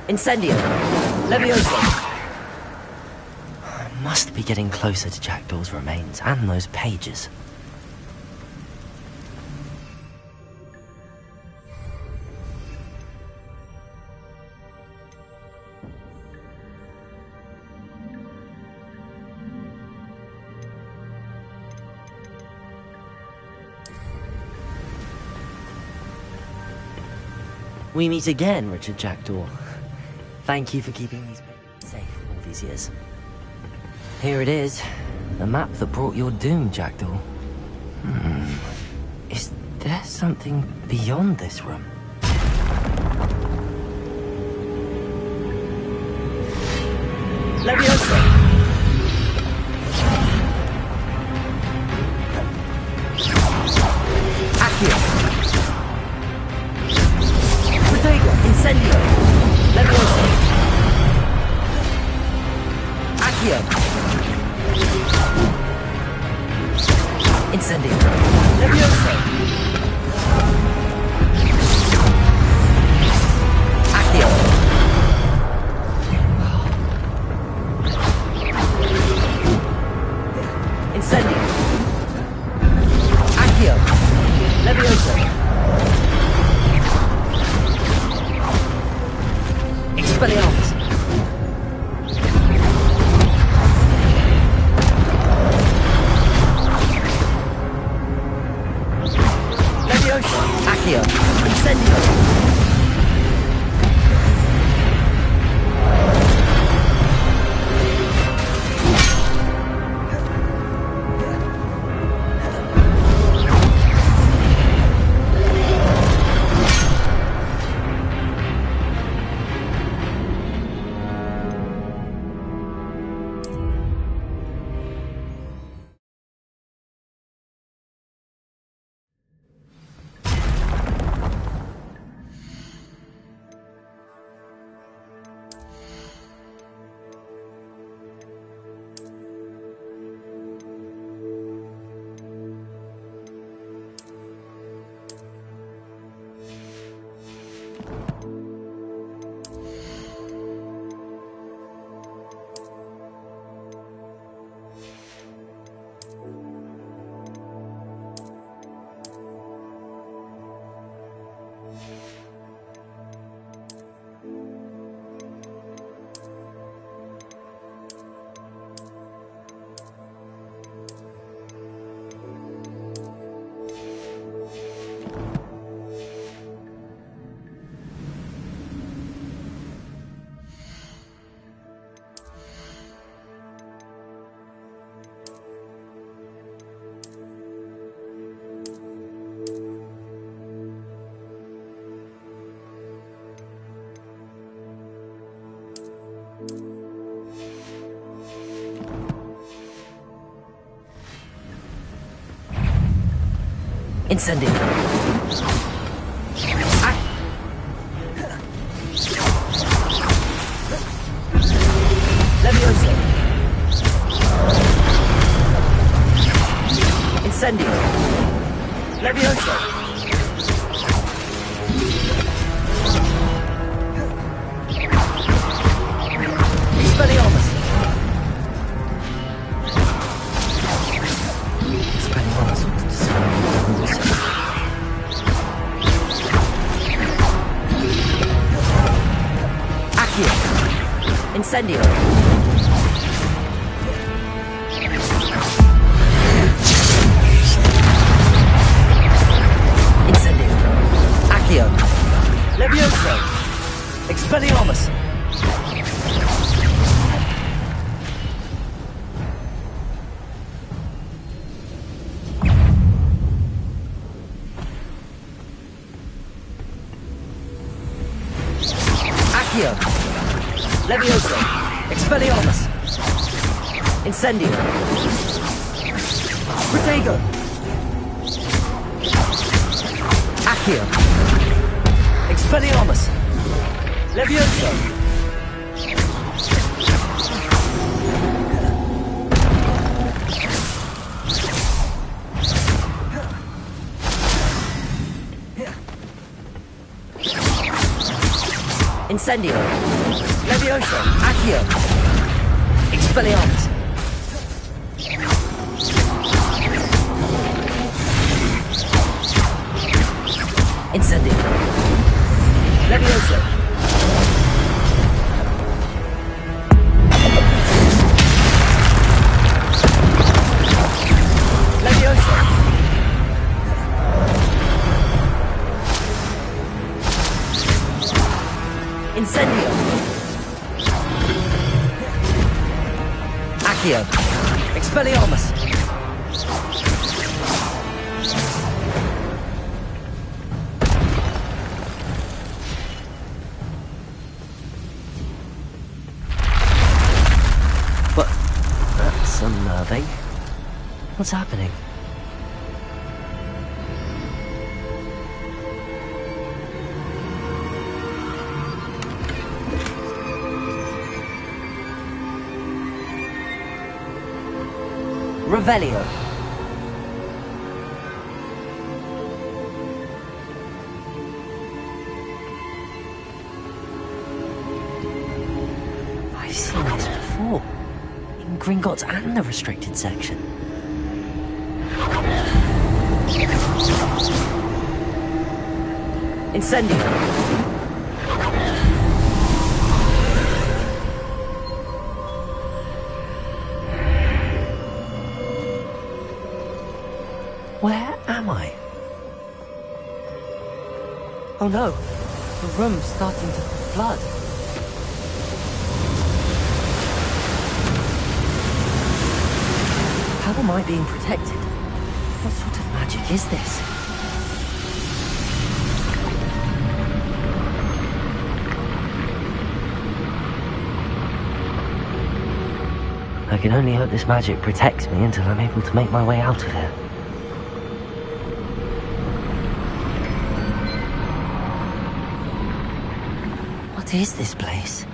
Incendio. Levioso. I must be getting closer to Jackdaw's remains and those pages. We meet again, Richard Jackdaw. Thank you for keeping these papers safe all these years. Here it is, the map that brought your doom, Jackdaw. Is there something beyond this room? Leviosa! Accio! Incendio! Levioso! Accio! Incendio! Levioso! Accio! Incendio! Accio! Levioso! Expelliarmus! Levioso! Accio! Incendio! Incendio! Levioso! Incendio! Levioso! Expelliarmus! Expelliarmus ought to destroy. Accio! Incendio! Incendio! Accio! Levioso! Expelliarmus! Accio! Levioso! Expelliarmus! Incendio! Protego! Accio! Expelliarmus! Levioso! Incendio! Levioso! Accio! Expelliarmus! Incendio! Levioso! Levioso! Incendio! Accio! Expelliarmus! But that's unnerving. What's happening? Revelio. I've seen this before. In Gringotts and the restricted section. Incendio. Where am I? Oh no, the room's starting to flood. How am I being protected? What sort of magic is this? I can only hope this magic protects me until I'm able to make my way out of here. What is this place?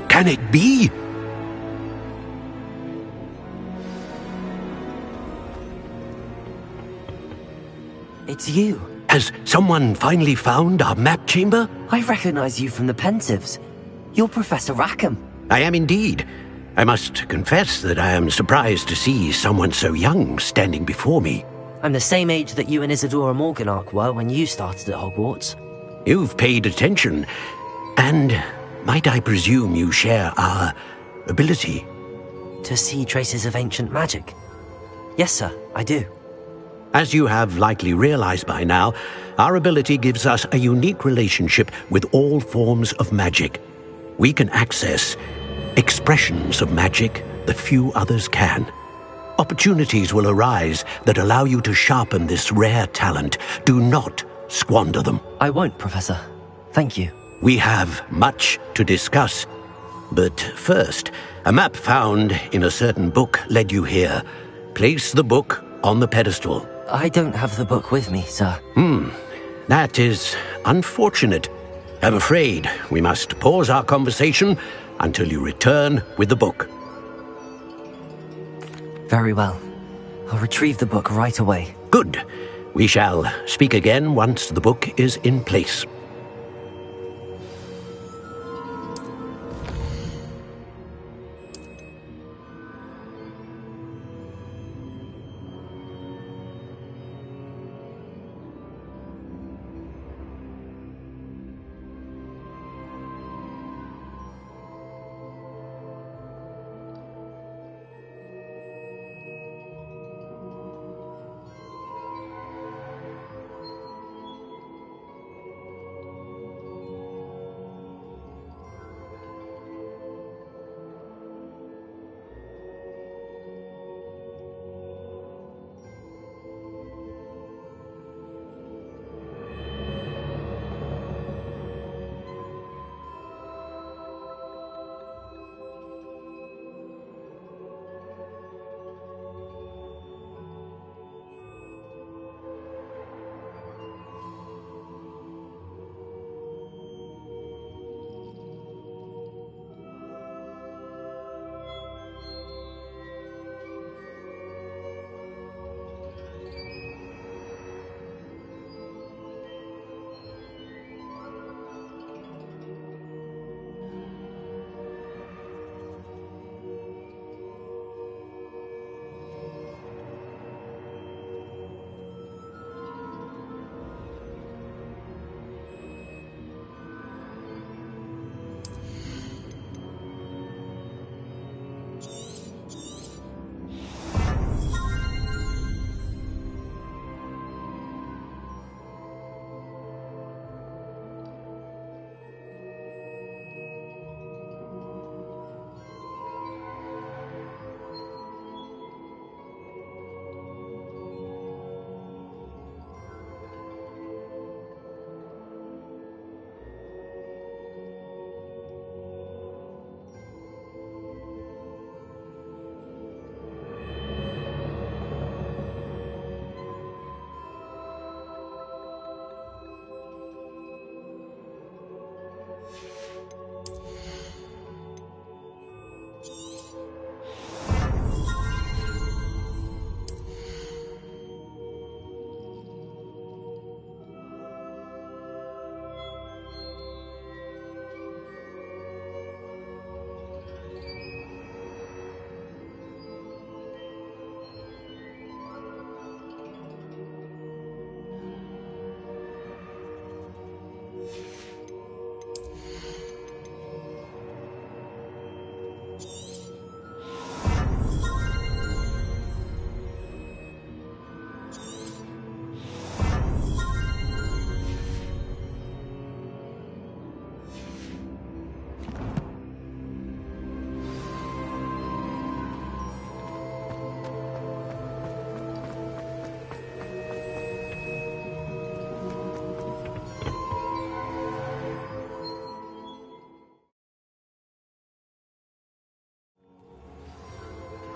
Can it be? It's you. Has someone finally found our map chamber? I recognize you from the Pensieves. You're Professor Rackham. I am indeed. I must confess that I am surprised to see someone so young standing before me. I'm the same age that you and Isadora Morganach were when you started at Hogwarts. You've paid attention, and might I presume you share our ability? To see traces of ancient magic? Yes, sir, I do. As you have likely realized by now, our ability gives us a unique relationship with all forms of magic. We can access expressions of magic that few others can. Opportunities will arise that allow you to sharpen this rare talent. Do not squander them. I won't, Professor. Thank you. We have much to discuss. But first, a map found in a certain book led you here. Place the book on the pedestal. I don't have the book with me, sir. That is unfortunate. I'm afraid we must pause our conversation until you return with the book. Very well. I'll retrieve the book right away. Good. We shall speak again once the book is in place.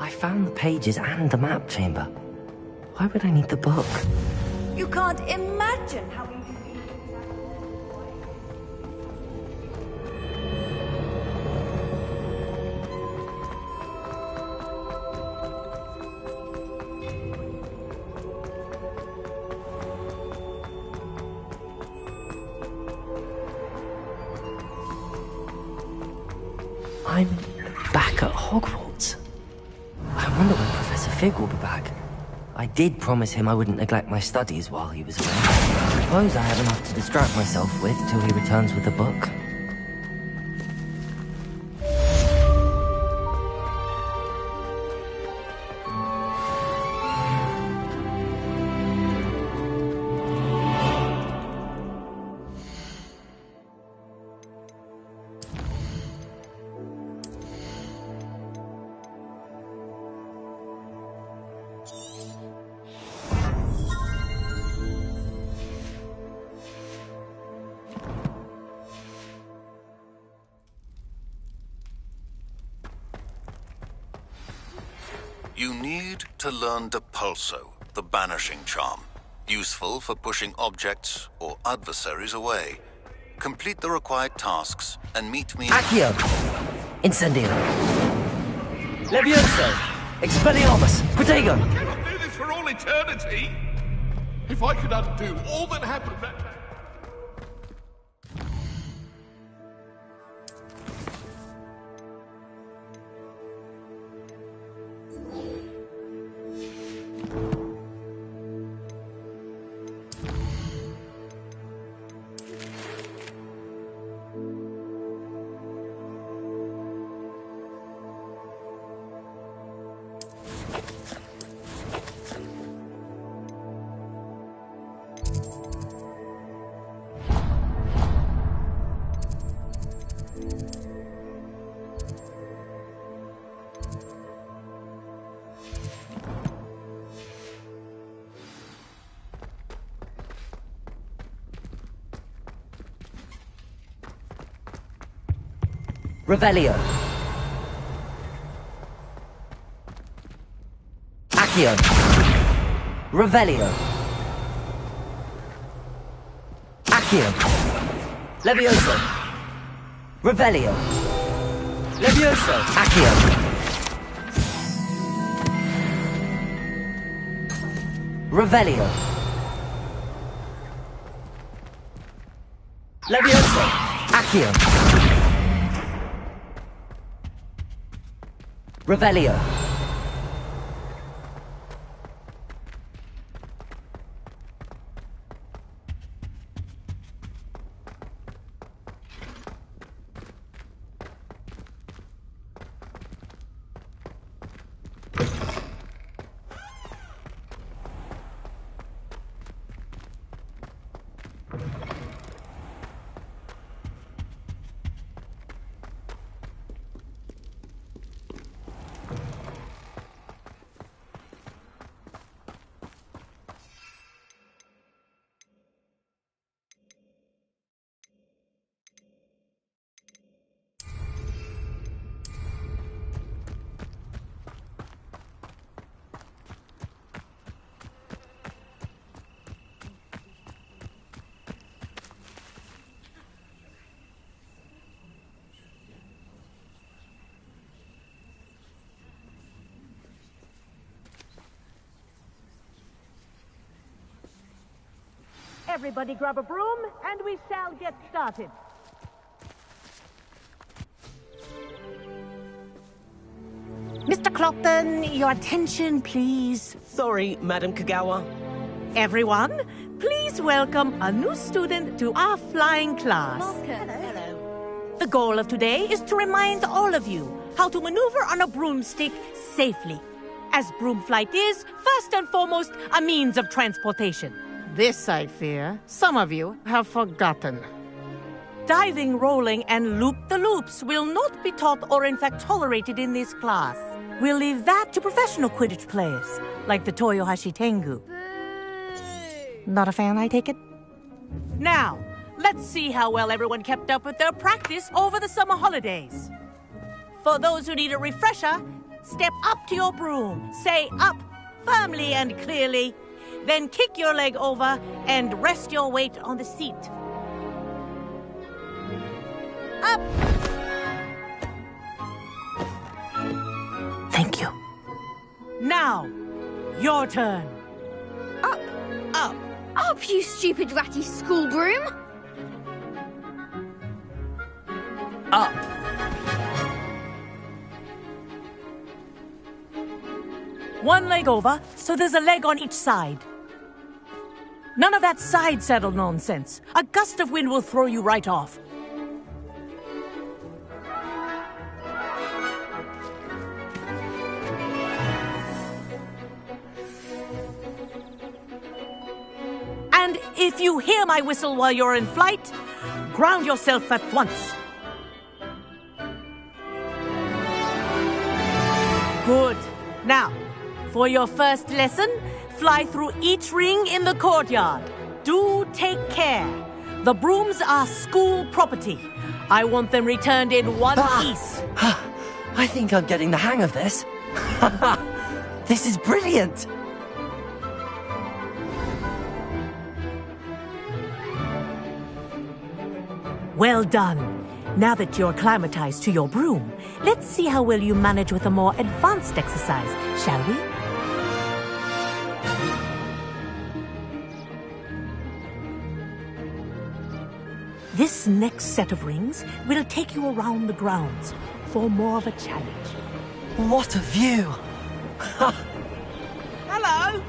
I found the pages and the map chamber. Why would I need the book? You can't imagine how easy I'm back at Hogwarts. I wonder when Professor Fig will be back. I did promise him I wouldn't neglect my studies while he was away. I suppose I have enough to distract myself with till he returns with the book. You need to learn Depulso, the banishing charm. Useful for pushing objects or adversaries away. Complete the required tasks and meet me... Accio! Incendio! Levioso! Expelliarmus! Protego! I cannot do this for all eternity! If I could undo all that happened... Revelio. Accio. Revelio. Accio. Levioso. Revelio. Levioso. Accio. Revelio. Levioso. Accio. Revelio. Everybody grab a broom, and we shall get started. Mr. Clopton, your attention, please. Sorry, Madam Kagawa. Everyone, please welcome a new student to our flying class. Hello. The goal of today is to remind all of you how to maneuver on a broomstick safely, as broom flight is, first and foremost, a means of transportation. This, I fear, some of you have forgotten. Diving, rolling, and loop-the-loops will not be taught or in fact tolerated in this class. We'll leave that to professional Quidditch players, like the Toyohashi Tengu. Not a fan, I take it? Now, let's see how well everyone kept up with their practice over the summer holidays. For those who need a refresher, step up to your broom. Say up firmly and clearly. Then kick your leg over and rest your weight on the seat. Up! Thank you. Now, your turn. Up! Up! Up, you stupid ratty school broom! Up. One leg over, so there's a leg on each side. None of that side saddle nonsense. A gust of wind will throw you right off. And if you hear my whistle while you're in flight, ground yourself at once. Good. Now, for your first lesson, fly through each ring in the courtyard. Do take care. The brooms are school property. I want them returned in one piece. I think I'm getting the hang of this. This is brilliant. Well done. Now that you're acclimatized to your broom, let's see how well you manage with a more advanced exercise, shall we? This next set of rings will take you around the grounds for more of a challenge. What a view. Hello.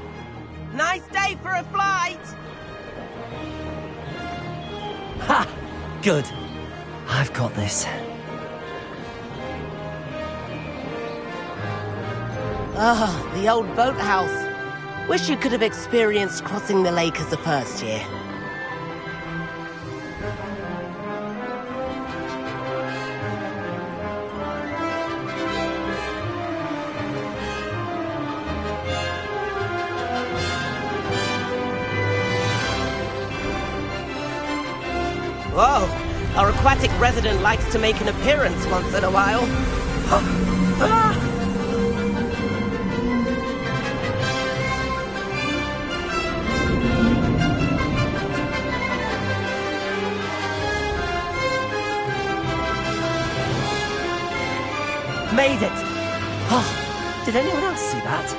Nice day for a flight. Ha! Good. I've got this. Ah, the old boathouse. Wish you could have experienced crossing the lake as a first year. Whoa, our aquatic resident likes to make an appearance once in a while. Made it! Oh, did anyone else see that?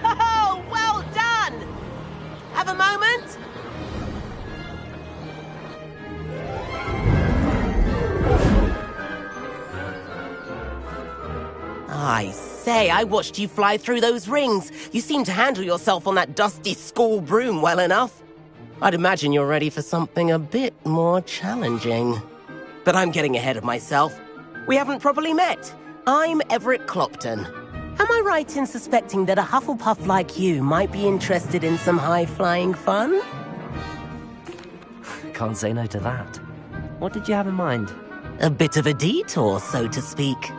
Oh, well done! Have a moment? I say, I watched you fly through those rings. You seem to handle yourself on that dusty school broom well enough. I'd imagine you're ready for something a bit more challenging. But I'm getting ahead of myself. We haven't properly met. I'm Everett Clopton. Am I right in suspecting that a Hufflepuff like you might be interested in some high-flying fun? Can't say no to that. What did you have in mind? A bit of a detour, so to speak.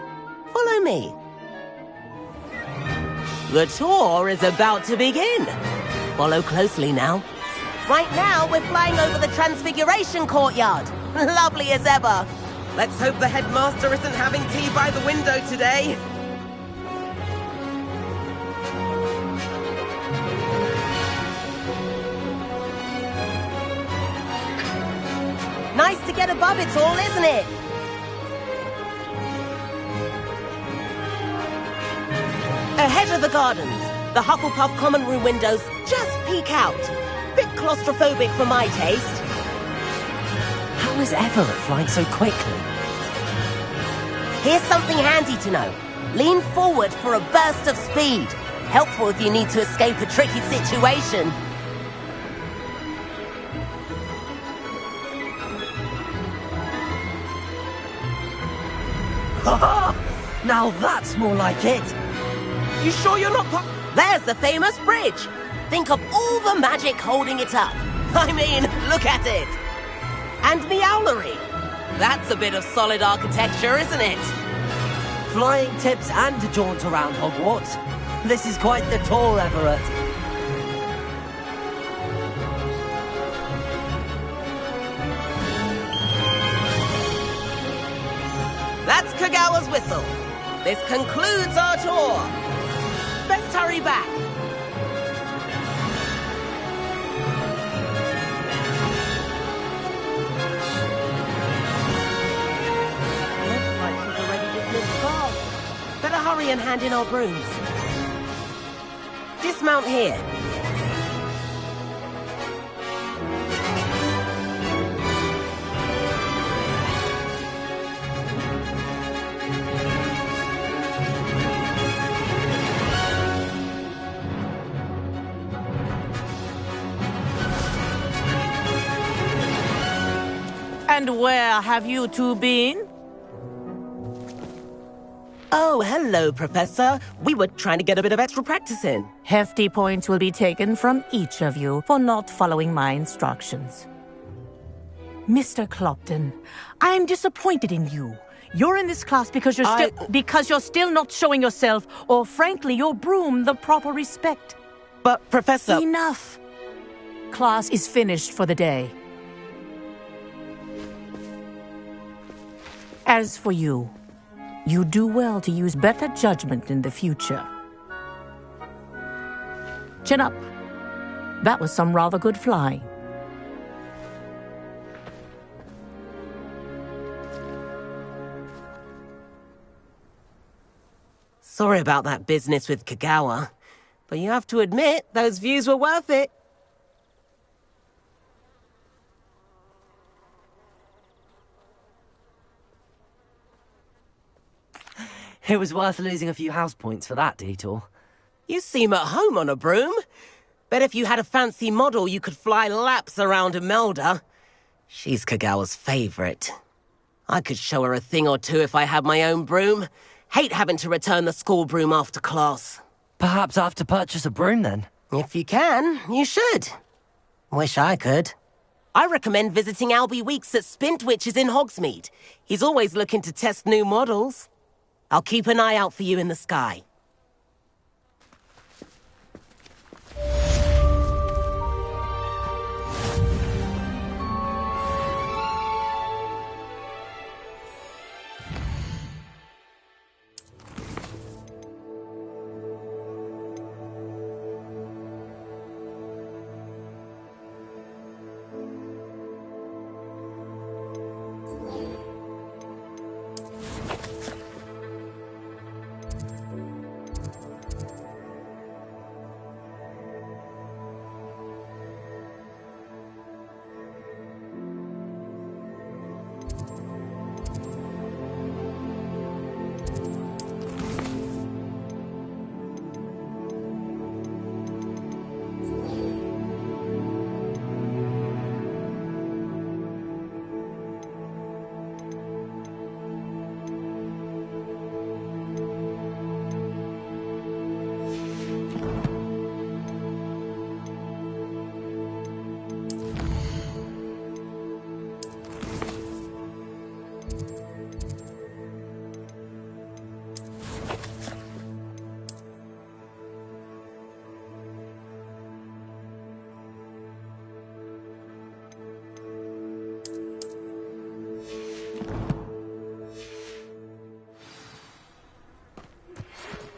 Follow me. The tour is about to begin. Follow closely now. Right now, we're flying over the Transfiguration Courtyard. Lovely as ever. Let's hope the headmaster isn't having tea by the window today. Nice to get above it all, isn't it? Ahead of the gardens, the Hufflepuff common room windows just peek out. Bit claustrophobic for my taste. How is Everett flying so quickly? Here's something handy to know. Lean forward for a burst of speed. Helpful if you need to escape a tricky situation. Now that's more like it. You sure you're not... There's the famous bridge. Think of all the magic holding it up. I mean, look at it. And the owlery. That's a bit of solid architecture, isn't it? Flying tips and a jaunt around Hogwarts. This is quite the tour, Everett. That's Kagawa's whistle. This concludes our tour. Best hurry back. Looks like she's already dismissed class. Better hurry and hand in our brooms. Dismount here. And where have you two been? Oh, hello, Professor. We were trying to get a bit of extra practice in. Hefty points will be taken from each of you for not following my instructions. Mr. Clopton, I'm disappointed in you. You're in this class because you're still not showing yourself, or frankly, your broom the proper respect. But, Professor... Enough. Class is finished for the day. As for you, you do well to use better judgment in the future. Chin up. That was some rather good flying. Sorry about that business with Kagawa, but you have to admit, those views were worth it. It was worth losing a few house points for that detour. You seem at home on a broom. Bet if you had a fancy model, you could fly laps around Imelda. She's Kagawa's favorite. I could show her a thing or two if I had my own broom. Hate having to return the school broom after class. Perhaps I have to purchase a broom then. If you can, you should. Wish I could. I recommend visiting Albie Weeks at Spintwitches in Hogsmeade. He's always looking to test new models. I'll keep an eye out for you in the sky.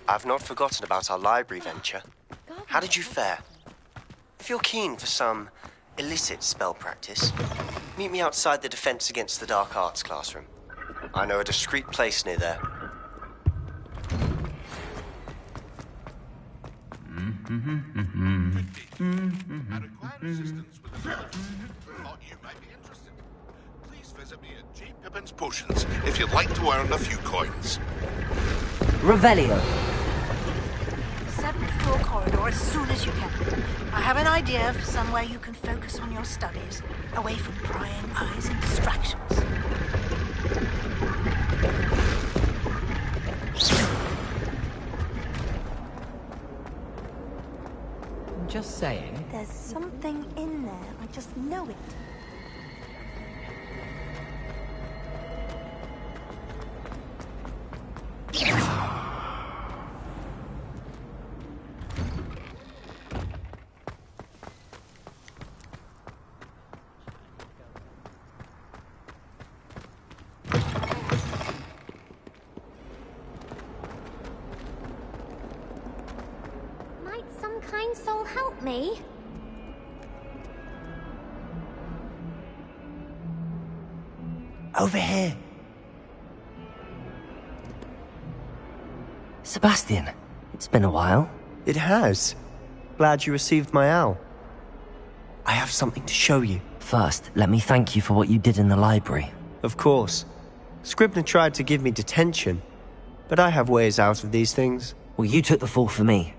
I've not forgotten about our library venture. How did you fare? If you're keen for some illicit spell practice, meet me outside the Defense Against the Dark Arts classroom. I know a discreet place near there. I require assistance with the military. Thought you might be interested. Please visit me at J. Pippin's Potions if you'd like to earn a few coins. Revelio. 7th floor corridor as soon as you can. I have an idea for somewhere you can focus on your studies, away from prying eyes and distractions. I'm just saying. There's something in there. I just know it. like me. Over here. Sebastian, it's been a while. It has. Glad you received my owl. I have something to show you. First, let me thank you for what you did in the library. Of course. Scribner tried to give me detention, but I have ways out of these things. Well, you took the fall for me,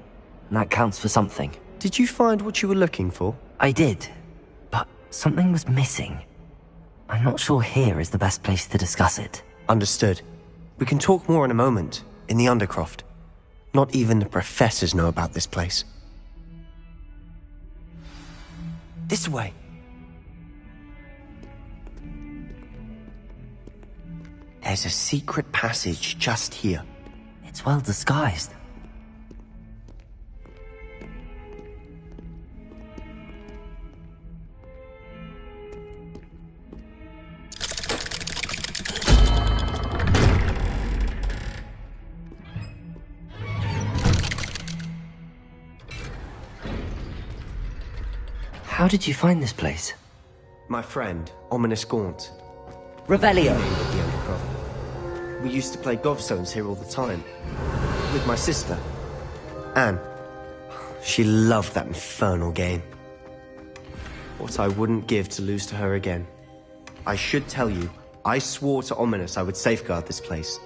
and that counts for something. Did you find what you were looking for? I did, but something was missing. I'm not sure here is the best place to discuss it. Understood. We can talk more in a moment, in the Undercroft. Not even the professors know about this place. This way. There's a secret passage just here. It's well disguised. How did you find this place? My friend, Ominous Gaunt. Revelio. We used to play gobstones here all the time. With my sister, Anne. She loved that infernal game. What I wouldn't give to lose to her again. I should tell you, I swore to Ominous I would safeguard this place.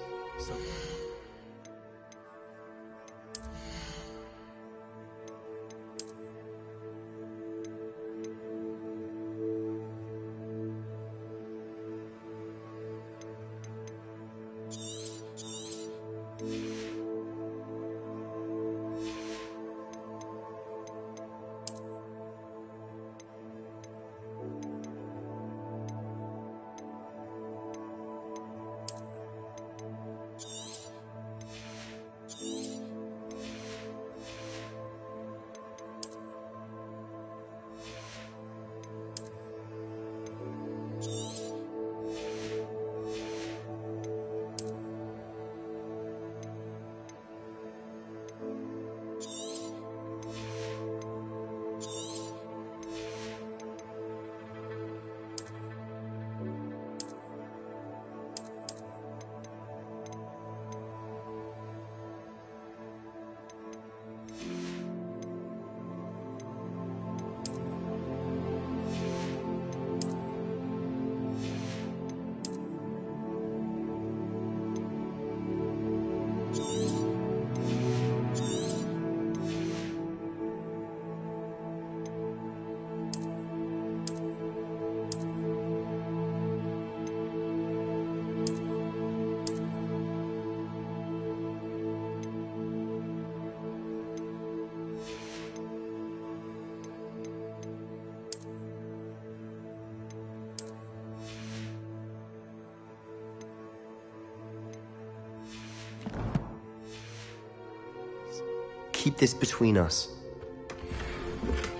Keep this between us.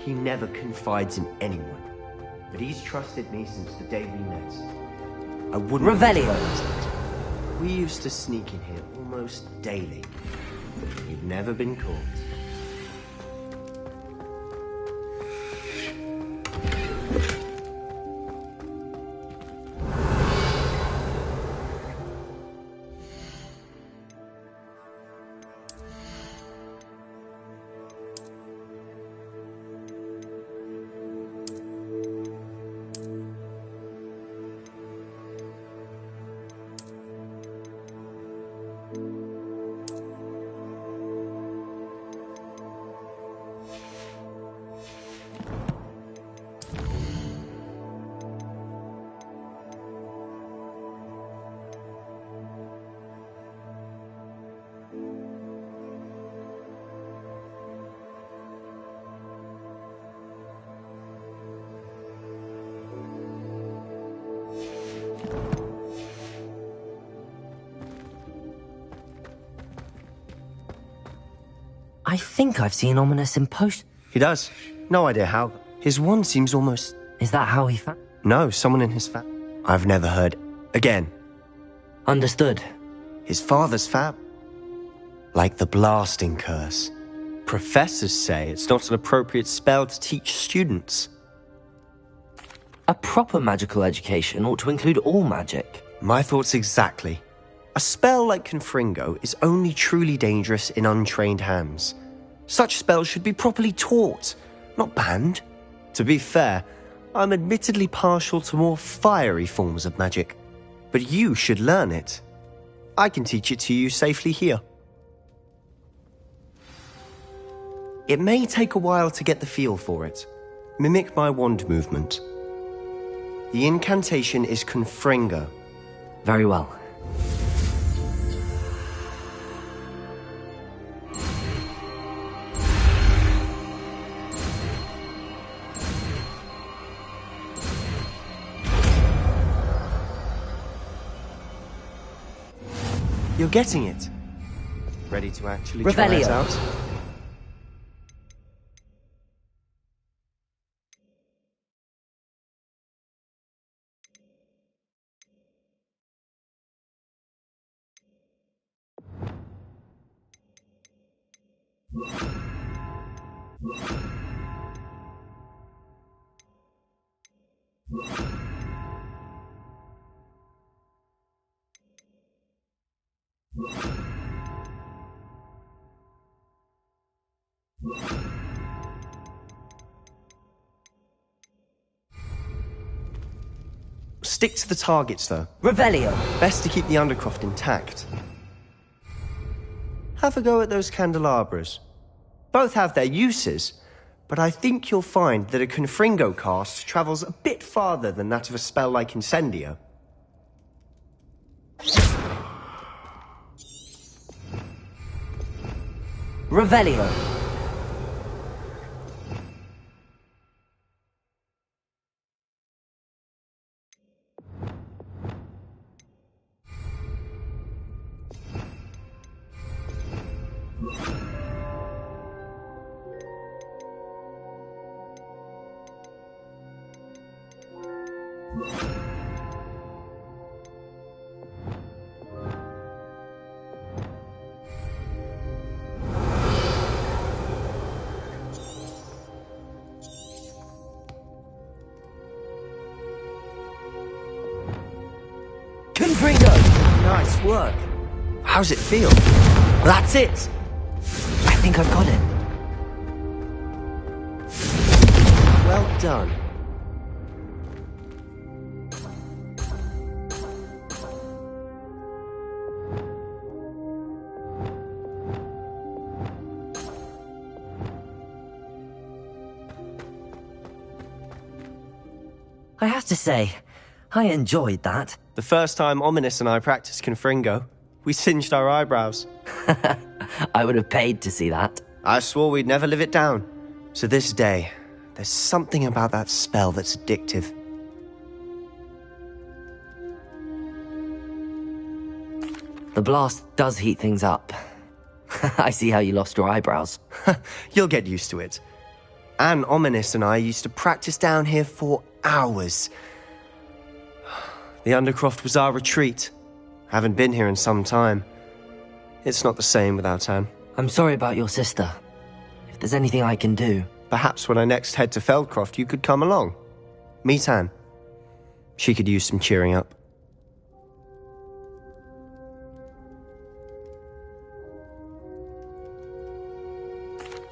He never confides in anyone, but he's trusted me since the day we met. I wouldn't... Revelio! We used to sneak in here almost daily. You've never been caught. I think I've seen Ominous in post. He does. No idea how. His wand seems almost... Is that how he found? No, someone in his I've never heard. Again. Understood. His father's fab. Like the blasting curse. Professors say it's not an appropriate spell to teach students. A proper magical education ought to include all magic. My thoughts exactly. A spell like Confringo is only truly dangerous in untrained hands. Such spells should be properly taught, not banned. To be fair, I'm admittedly partial to more fiery forms of magic, but you should learn it. I can teach it to you safely here. It may take a while to get the feel for it. Mimic my wand movement. The incantation is Confringo. Very well. You're getting it. Ready to actually try it Revelio. out? Stick to the targets, though. Revelio. Best to keep the undercroft intact. Have a go at those candelabras. Both have their uses, but I think you'll find that a Confringo cast travels a bit farther than that of a spell like Incendio. Revelio. Confringo! Nice work. How's it feel? That's it! I think I've got it. Well done. I have to say, I enjoyed that. The first time Ominous and I practiced Confringo, we singed our eyebrows. I would have paid to see that. I swore we'd never live it down. So this day, there's something about that spell that's addictive. The blast does heat things up. I see how you lost your eyebrows. You'll get used to it. Anne Ominous and I used to practice down here for hours. The Undercroft was our retreat. Haven't been here in some time. It's not the same without Anne. I'm sorry about your sister. If there's anything I can do... Perhaps when I next head to Feldcroft, you could come along. Meet Anne. She could use some cheering up.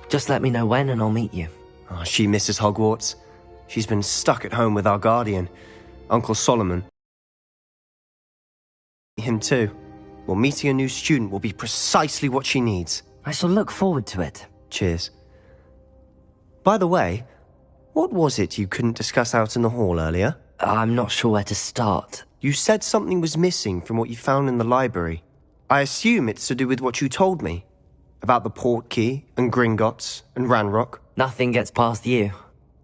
Just let me know when and I'll meet you. Oh, she misses Hogwarts. She's been stuck at home with our guardian, Uncle Solomon. Him too. Well, meeting a new student will be precisely what she needs. I shall look forward to it. Cheers. By the way, what was it you couldn't discuss out in the hall earlier? I'm not sure where to start. You said something was missing from what you found in the library. I assume it's to do with what you told me. About the Portkey, and Gringotts, and Ranrock. Nothing gets past you.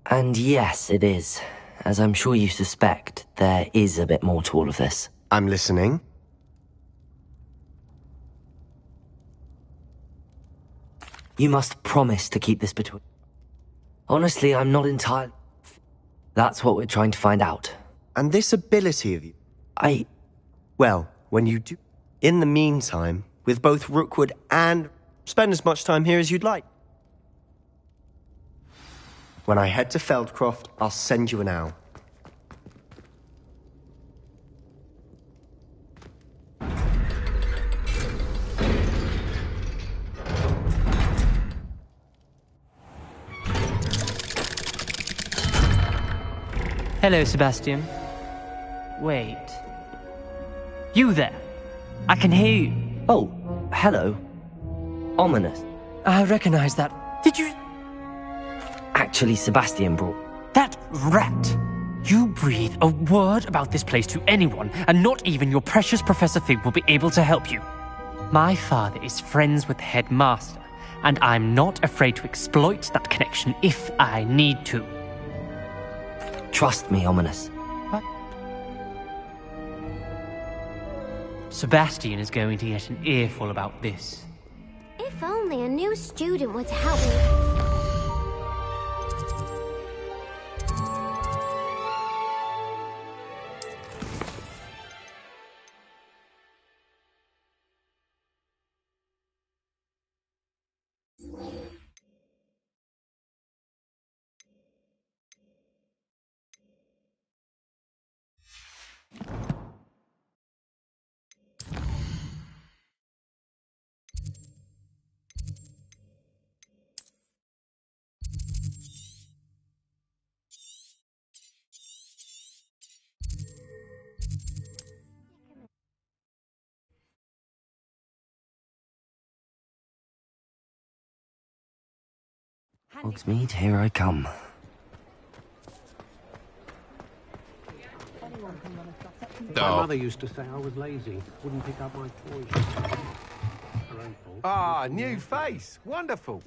And yes, it is. As I'm sure you suspect, there is a bit more to all of this. I'm listening. You must promise to keep this between... Honestly, I'm not entirely... That's what we're trying to find out. And this ability of you... I... Well, when you do... In the meantime, with both Rookwood and... Spend as much time here as you'd like. When I head to Feldcroft, I'll send you an owl. Hello, Sebastian. Wait. You there? I can hear you. Oh, hello. Ominous. I recognize that. Did you... Actually, Sebastian brought... That rat! You breathe a word about this place to anyone, and not even your precious Professor Fig will be able to help you. My father is friends with the headmaster, and I'm not afraid to exploit that connection if I need to. Trust me, Ominous. What? Sebastian is going to get an earful about this. If only a new student were to help me. Hogsmeade, here I come. My mother used to say I was lazy, wouldn't pick up my toys. Her own fault. Ah, new face. Wonderful.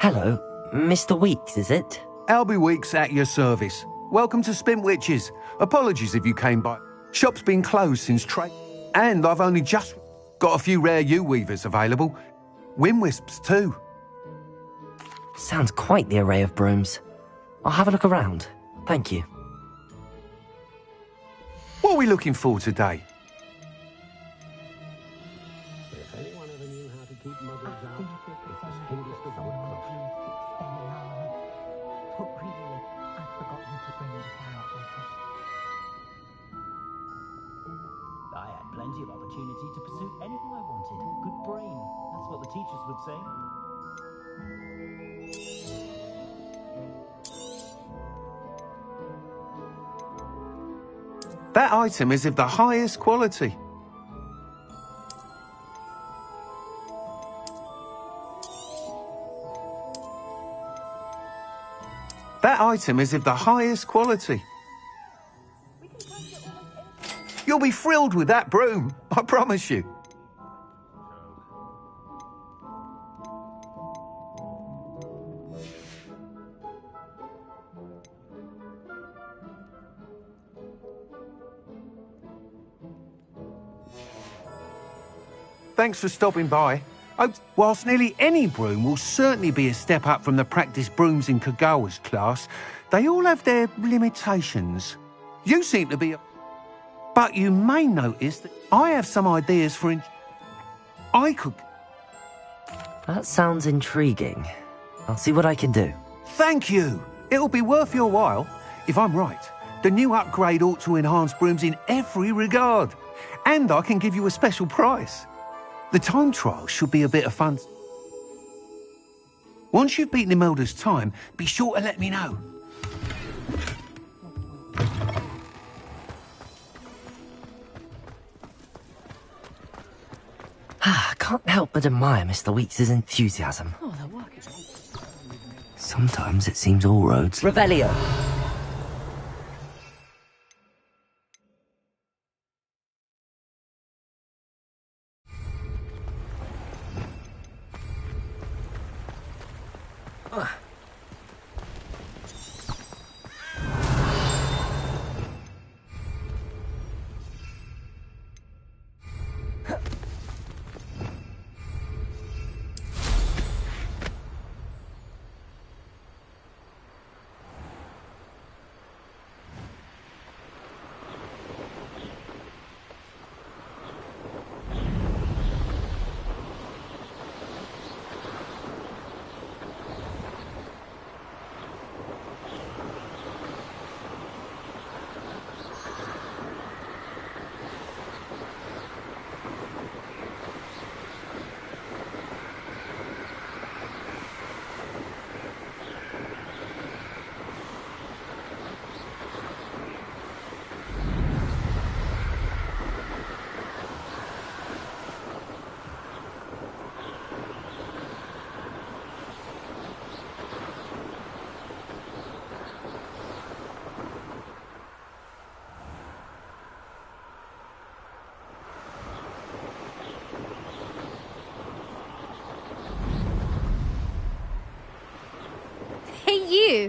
Hello, Mr. Weeks, is it? Albie Weeks at your service. Welcome to Spintwitches. Apologies if you came by. Shop's been closed since trade, and I've only just got a few rare U-weavers available. Windwisps too. Sounds quite the array of brooms. I'll have a look around. Thank you. What are we looking for today? If anyone ever knew how to keep muggles out, it's the Hindus of Woodcroft. I had plenty of opportunity to pursue anything I wanted. Good brain. That's what the teachers would say. That item is of the highest quality. That item is of the highest quality. You'll be thrilled with that broom, I promise you. Thanks for stopping by. Whilst nearly any broom will certainly be a step up from the practice brooms in Kagawa's class, they all have their limitations. You seem to be a... But you may notice that I have some ideas for... I could... That sounds intriguing. I'll see what I can do. Thank you. It'll be worth your while. If I'm right, the new upgrade ought to enhance brooms in every regard. And I can give you a special price. The time trial should be a bit of fun. Once you've beaten Imelda's time, be sure to let me know. I can't help but admire Mr. Weeks' enthusiasm. Sometimes it seems all roads... Revelio.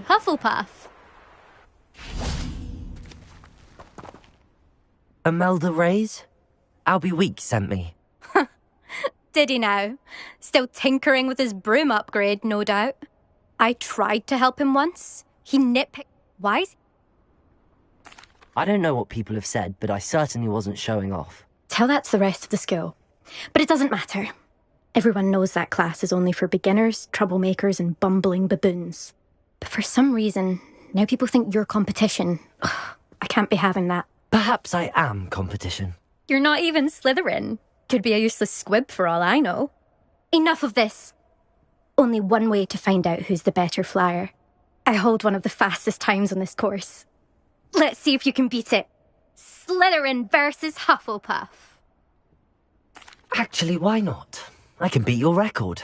you, Hufflepuff. Imelda Reyes? Albie Weeks sent me. Did he now? Still tinkering with his broom upgrade, no doubt. I tried to help him once. He nitpicked. Why is I don't know what people have said, but I certainly wasn't showing off. Tell that to the rest of the school. But it doesn't matter. Everyone knows that class is only for beginners, troublemakers, and bumbling baboons. But for some reason, now people think you're competition. Ugh, I can't be having that. Perhaps I am competition. You're not even Slytherin. Could be a useless squib for all I know. Enough of this. Only one way to find out who's the better flyer. I hold one of the fastest times on this course. Let's see if you can beat it. Slytherin versus Hufflepuff. Actually, why not? I can beat your record.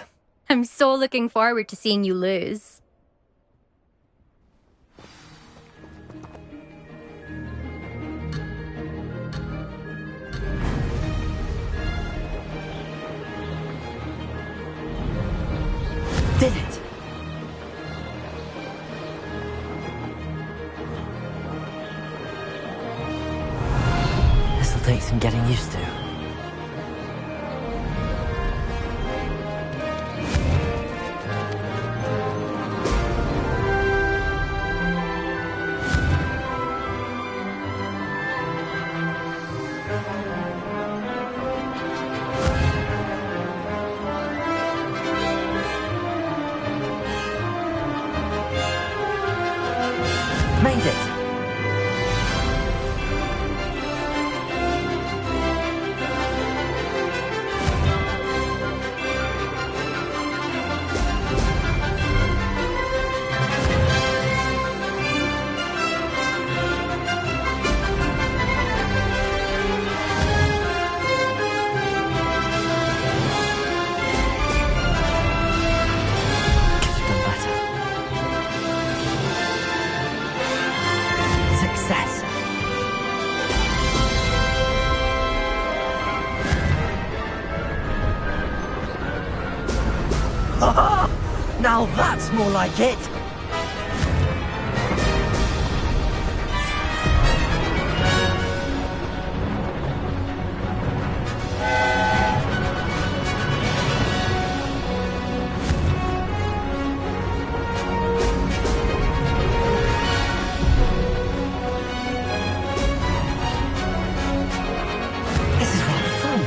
I'm so looking forward to seeing you lose. Did it! This'll take some getting used to. Made it! Could've done better. Success! Now that's more like it! This is rather fun.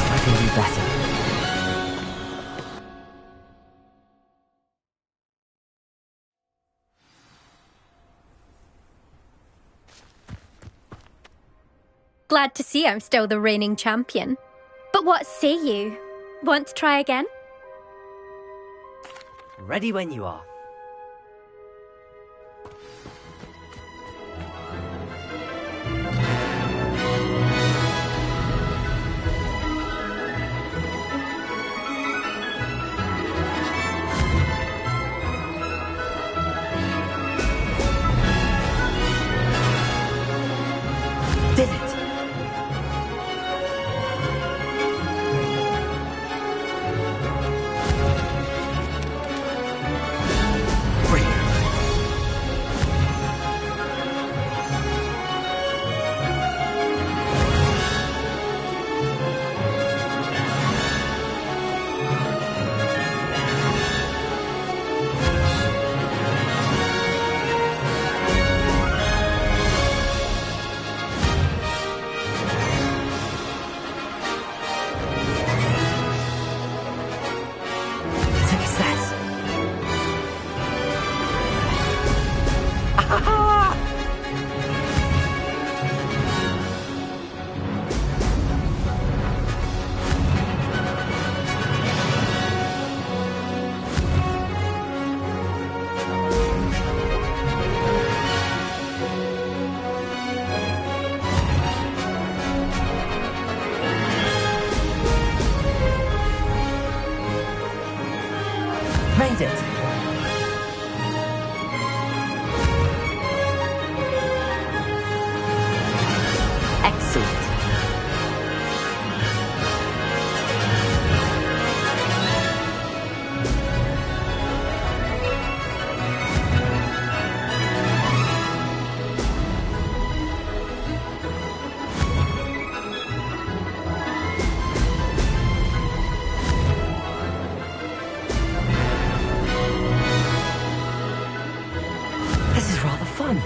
I can do better. Glad to see I'm still the reigning champion. But what say you? Want to try again? Ready when you are. Did it! Brilliant. Excellent. This is rather fun.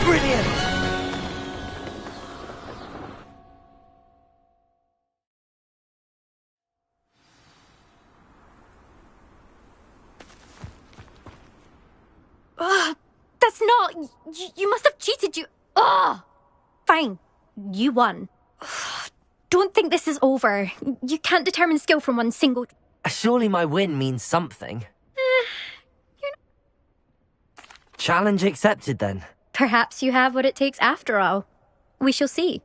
Brilliant! That's not... You must have cheated, you... Ugh! Fine. You won. Don't think this is over. You can't determine skill from one single... Surely my win means something. Challenge accepted, then. Perhaps you have what it takes after all. We shall see.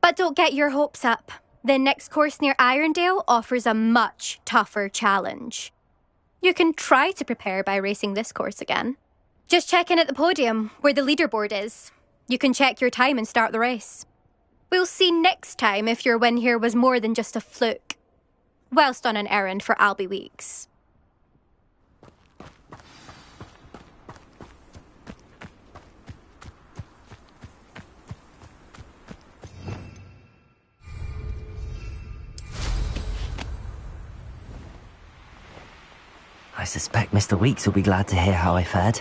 But don't get your hopes up. The next course near Irondale offers a much tougher challenge. You can try to prepare by racing this course again. Just check in at the podium, where the leaderboard is. You can check your time and start the race. We'll see next time if your win here was more than just a fluke. Whilst on an errand for Albie Weeks. I suspect Mr. Weeks will be glad to hear how I fared.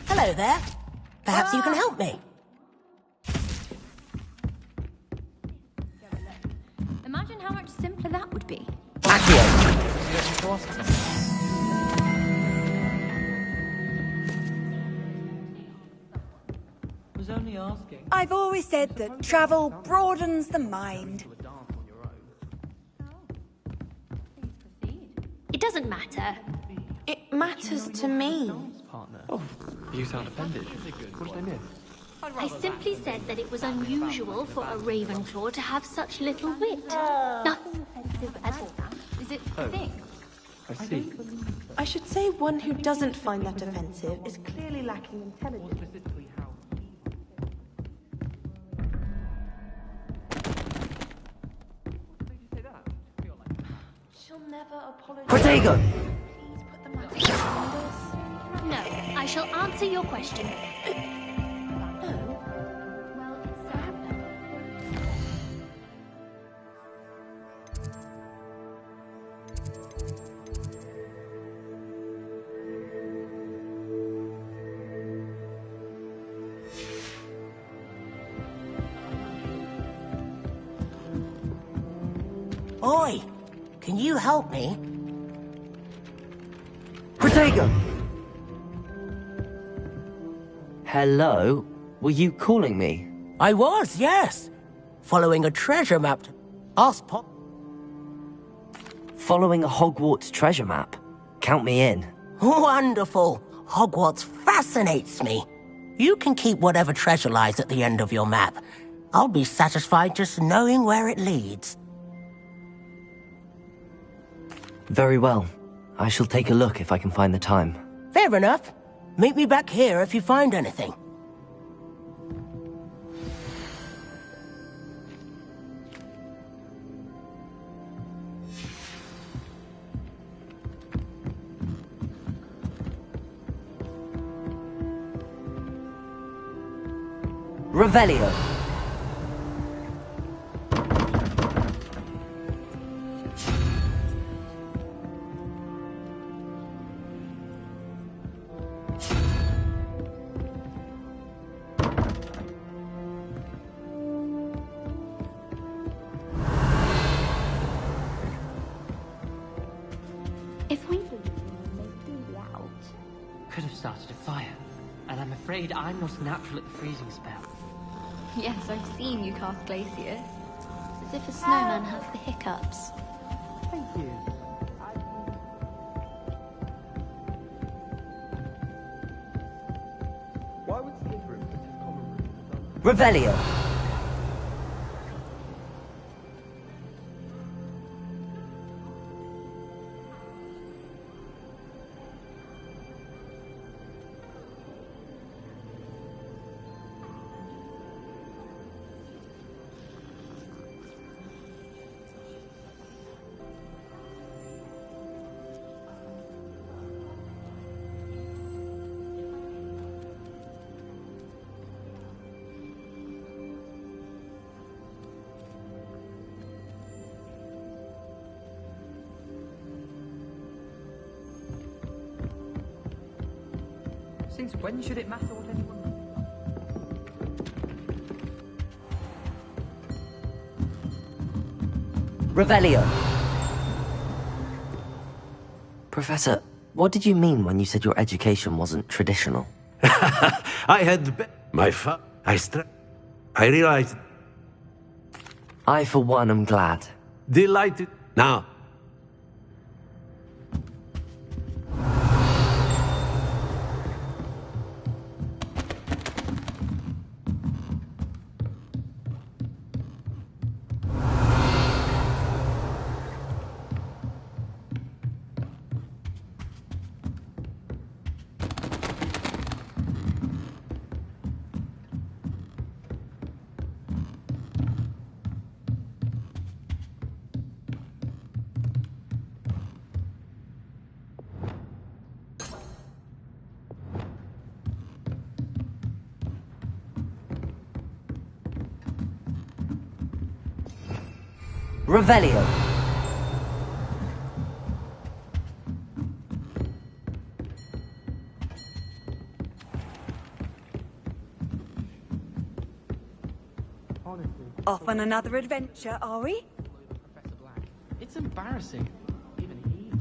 Hello there. Perhaps you can help me. Imagine how much simpler that would be. Was only asking. I've always said that travel broadens the mind. It doesn't matter. It matters to me. Oh, you sound offended. What did I miss? I simply said that it was unusual for a Ravenclaw to have such little wit. Nothing offensive at all. Is it a thing? I see. I should say one who doesn't find that offensive is clearly lacking intelligence. She'll never apologize. Protego! No, I shall answer your question. Oi! Can you help me? Protego! Hello? Were you calling me? I was, yes. Following a treasure map. Ask Pop. Following a Hogwarts treasure map? Count me in. Wonderful. Hogwarts fascinates me. You can keep whatever treasure lies at the end of your map. I'll be satisfied just knowing where it leads. Very well. I shall take a look if I can find the time. Fair enough. Meet me back here if you find anything. Revelio. If we leave, they'd be out. Could have started a fire, and I'm afraid I'm not natural at the freezing spell. Yes, I've seen you cast Glacier. It's as if a snowman has the hiccups. Thank you. Why would Slytherin put his common room in the Revelio. Since when should it matter what anyone... Revelio. Professor, what did you mean when you said your education wasn't traditional? I had I realized... I, for one, am glad. Delighted. Now, Revelio. Off on another adventure, are we? Professor Black. It's embarrassing. Even he...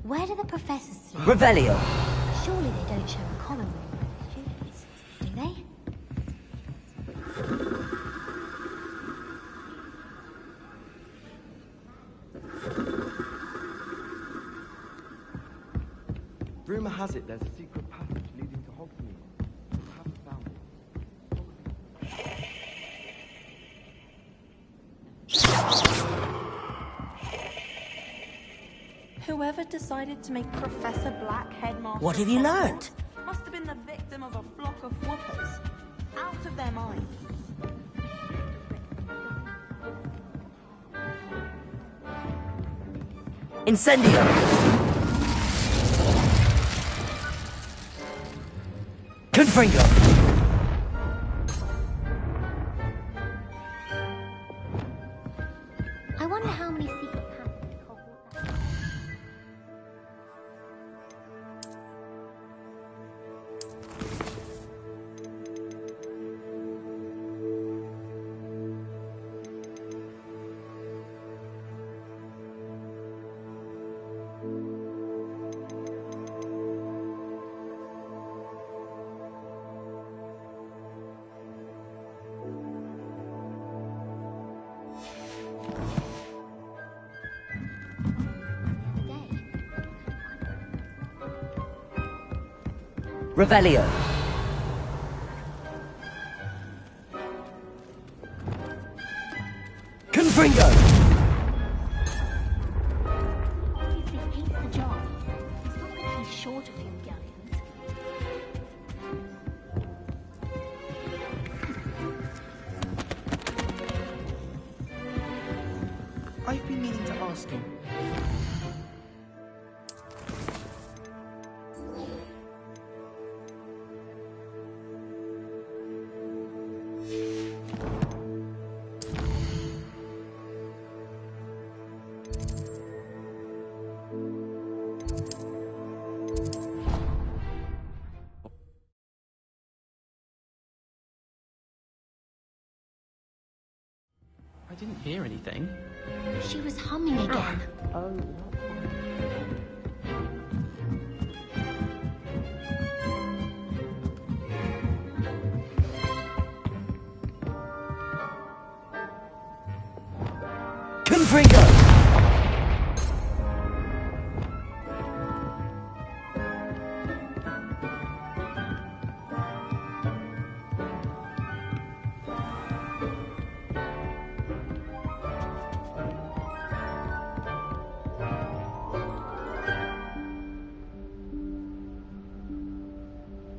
Where do the professors sleep? Revelio. Surely they don't share a common room with their students, do they? Rumor has it there's a secret passage leading to Hogsmeade. We haven't found it. Who Whoever decided to make Professor Black headmaster... What have you learned? Must have been the victim of a flock of whoopers. Out of their minds. Incendio! Confringo! I wonder how many secret passages Hogwarts has. Revelio. Confringo. Obviously hates the job. It's not like he's short a few galleons. I've been meaning to ask you. I didn't hear anything. She was humming again. Oh, Confringo!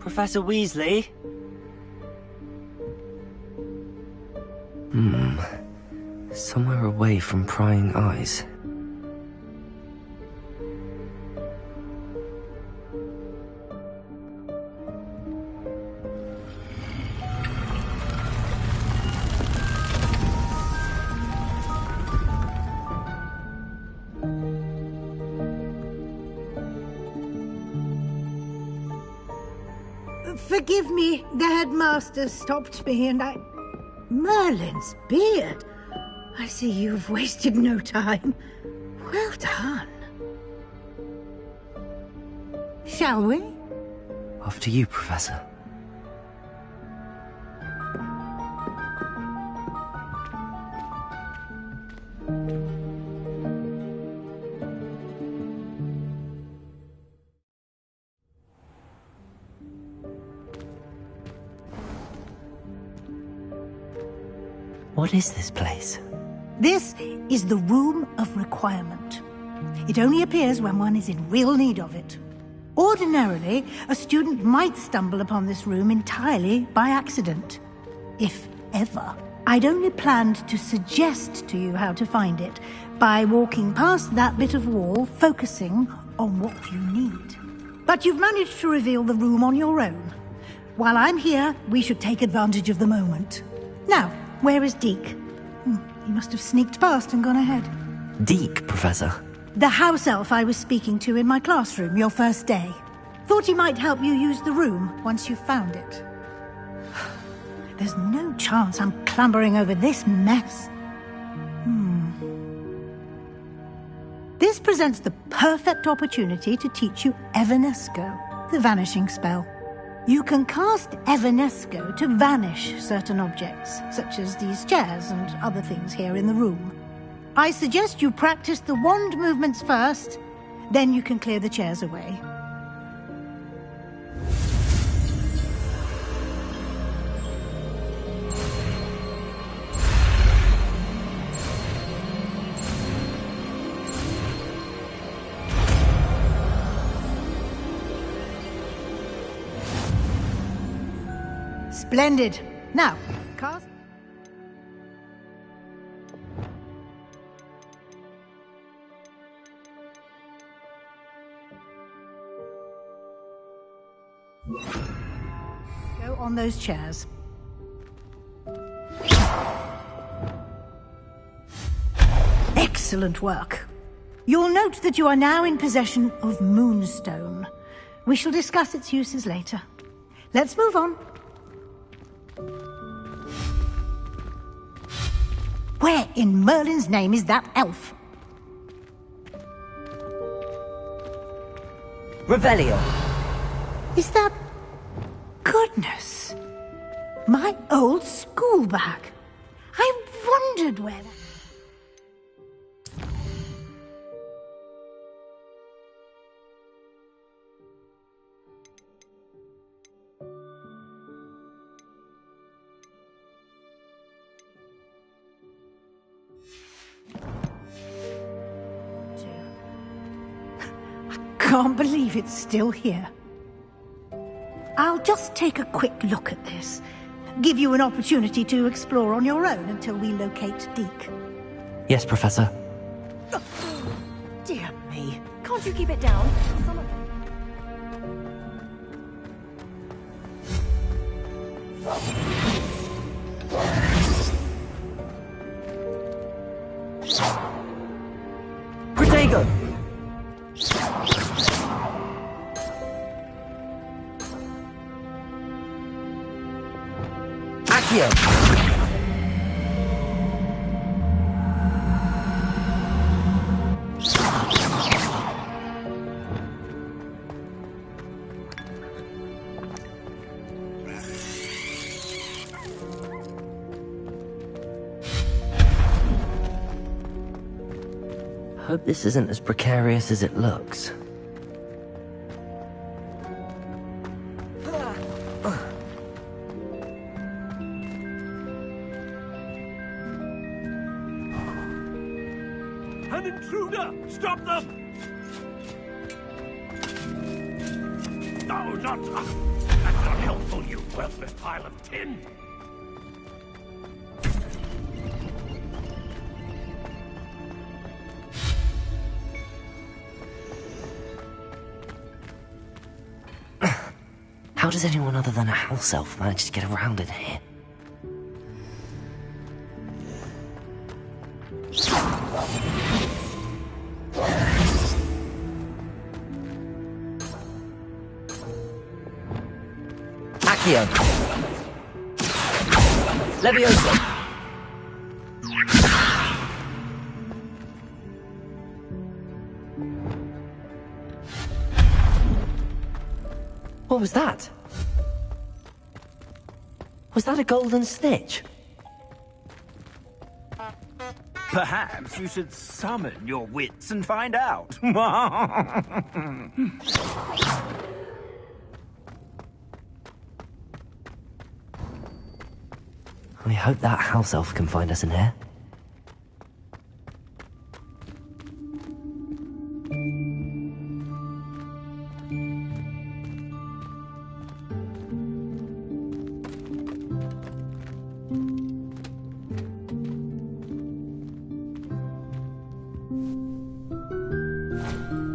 Professor Weasley? Somewhere away from prying eyes. Forgive me, the headmaster stopped me and I... Merlin's beard! I see you've wasted no time. Well done. Shall we? After you, Professor. What is this place? This is the Room of Requirement. It only appears when one is in real need of it. Ordinarily, a student might stumble upon this room entirely by accident. If ever. I'd only planned to suggest to you how to find it by walking past that bit of wall, focusing on what you need. But you've managed to reveal the room on your own. While I'm here, we should take advantage of the moment. Now, where is Deke? He must have sneaked past and gone ahead. Deke, Professor. The house elf I was speaking to in my classroom your first day. Thought he might help you use the room once you found it. There's no chance I'm clambering over this mess. This presents the perfect opportunity to teach you Evanesco, the vanishing spell. You can cast Evanesco to vanish certain objects, such as these chairs and other things here in the room. I suggest you practice the wand movements first, then you can clear the chairs away. Splendid. Now, cast. Go on those chairs. Excellent work. You'll note that you are now in possession of Moonstone. We shall discuss its uses later. Let's move on. Where in Merlin's name is that elf? Revelio. Is that... Goodness. My old school bag. I wondered where... Can't believe it's still here. I'll just take a quick look at this. Give you an opportunity to explore on your own until we locate Deke. Yes, Professor. Dear me. Can't you keep it down? Protego! Accio! Hope this isn't as precarious as it looks. An intruder! Stop them! No, not... that's not helpful, you worthless pile of tin! How does anyone other than a house elf manage to get around in here? Accio! Leviosa! What was that? Was that a golden snitch? Perhaps you should summon your wits and find out. I hope that house elf can find us in here.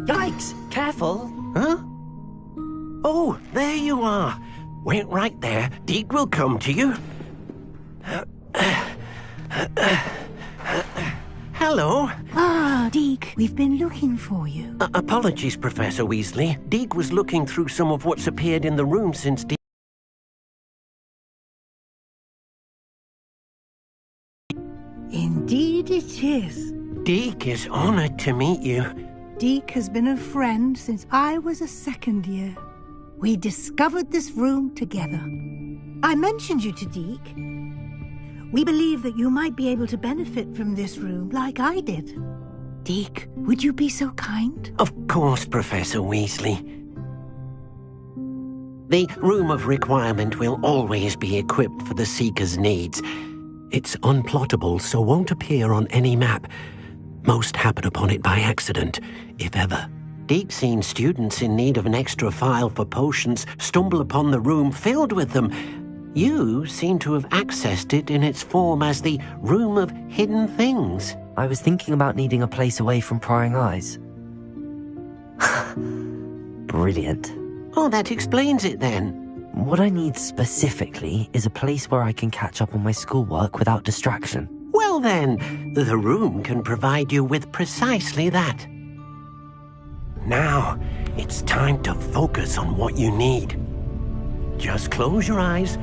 Yikes! Careful! Huh? Oh, there you are. Wait right there. Deke will come to you. Hello. Ah, Deke, we've been looking for you. Apologies, Professor Weasley. Deke was looking through some of what's appeared in the room since Deke... Indeed it is. Deke is honored to meet you. Deke has been a friend since I was a second year. We discovered this room together. I mentioned you to Deke. We believe that you might be able to benefit from this room like I did. Deke, would you be so kind? Of course, Professor Weasley. The Room of Requirement will always be equipped for the Seeker's needs. It's unplottable, so won't appear on any map. Most happen upon it by accident, if ever. Deke's seen students in need of an extra file for potions stumble upon the room filled with them. You seem to have accessed it in its form as the Room of Hidden Things. I was thinking about needing a place away from prying eyes. Brilliant. Oh, that explains it then. What I need specifically is a place where I can catch up on my schoolwork without distraction. Well then, the room can provide you with precisely that. Now, it's time to focus on what you need. Just close your eyes.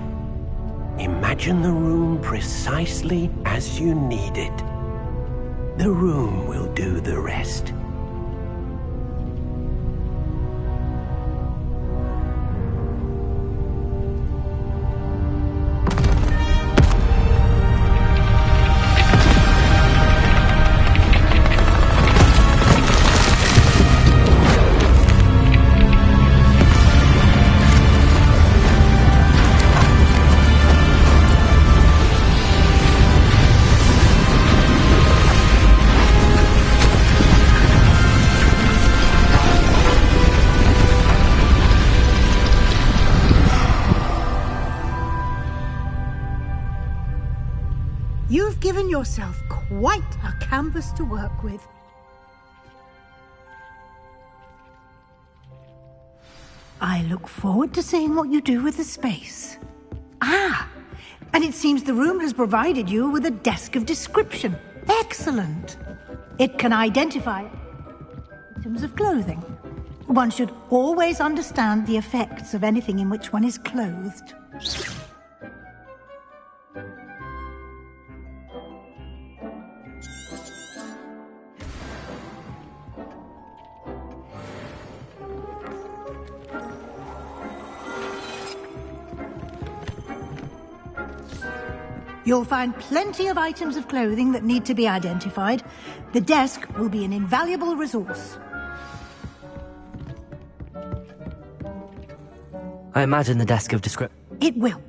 Imagine the room precisely as you need it. The room will do the rest. You've given yourself quite a canvas to work with. I look forward to seeing what you do with the space. Ah, and it seems the room has provided you with a desk of description. Excellent. It can identify items of clothing. One should always understand the effects of anything in which one is clothed. You'll find plenty of items of clothing that need to be identified. The desk will be an invaluable resource. I imagine the desk of description. It will.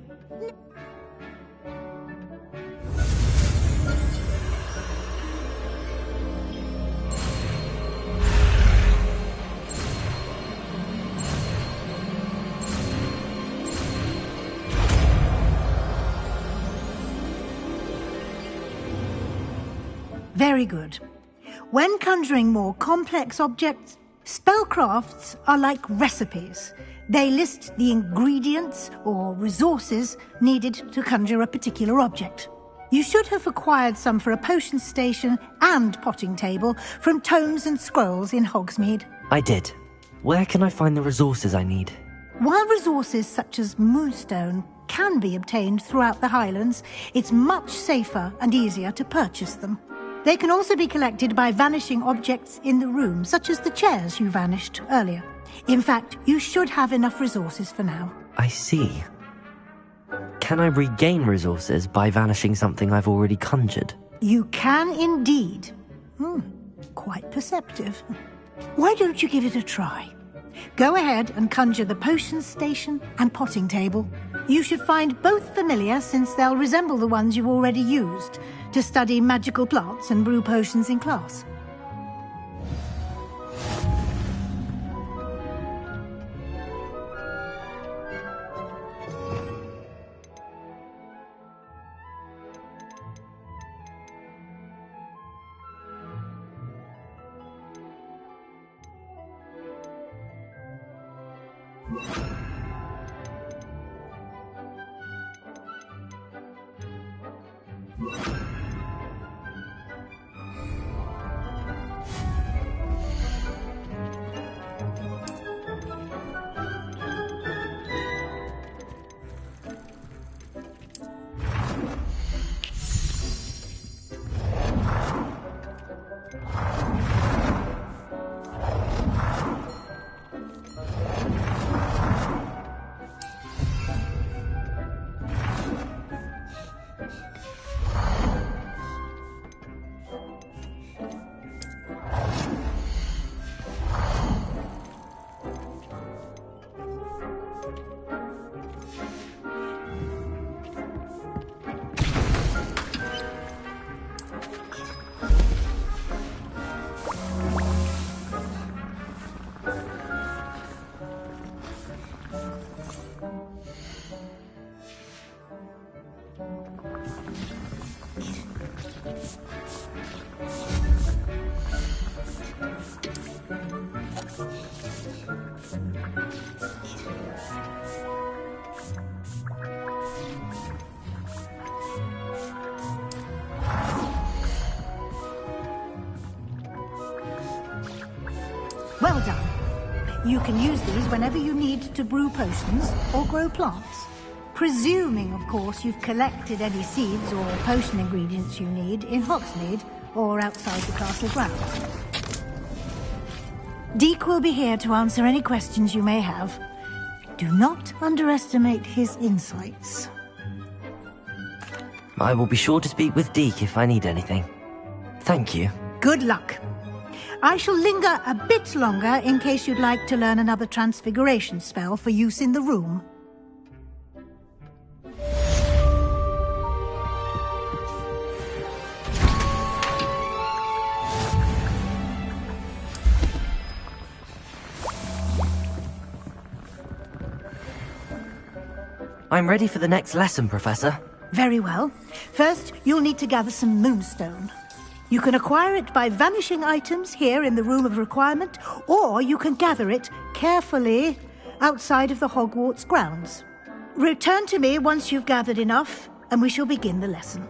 Very good. When conjuring more complex objects, spellcrafts are like recipes. They list the ingredients or resources needed to conjure a particular object. You should have acquired some for a potion station and potting table from tomes and scrolls in Hogsmeade. I did. Where can I find the resources I need? While resources such as moonstone can be obtained throughout the Highlands, it's much safer and easier to purchase them. They can also be collected by vanishing objects in the room, such as the chairs you vanished earlier. In fact, you should have enough resources for now. I see. Can I regain resources by vanishing something I've already conjured? You can indeed. Quite perceptive. Why don't you give it a try? Go ahead and conjure the potion station and potting table. You should find both familiar, since they'll resemble the ones you've already used to study magical plants and brew potions in class. Well done. You can use these whenever you need to brew potions or grow plants. Presuming, of course, you've collected any seeds or potion ingredients you need in Hogsmeade or outside the castle grounds. Deke will be here to answer any questions you may have. Do not underestimate his insights. I will be sure to speak with Deke if I need anything. Thank you. Good luck. I shall linger a bit longer in case you'd like to learn another transfiguration spell for use in the room. I'm ready for the next lesson, Professor. Very well. First, you'll need to gather some moonstone. You can acquire it by vanishing items here in the Room of Requirement, or you can gather it carefully outside of the Hogwarts grounds. Return to me once you've gathered enough, and we shall begin the lesson.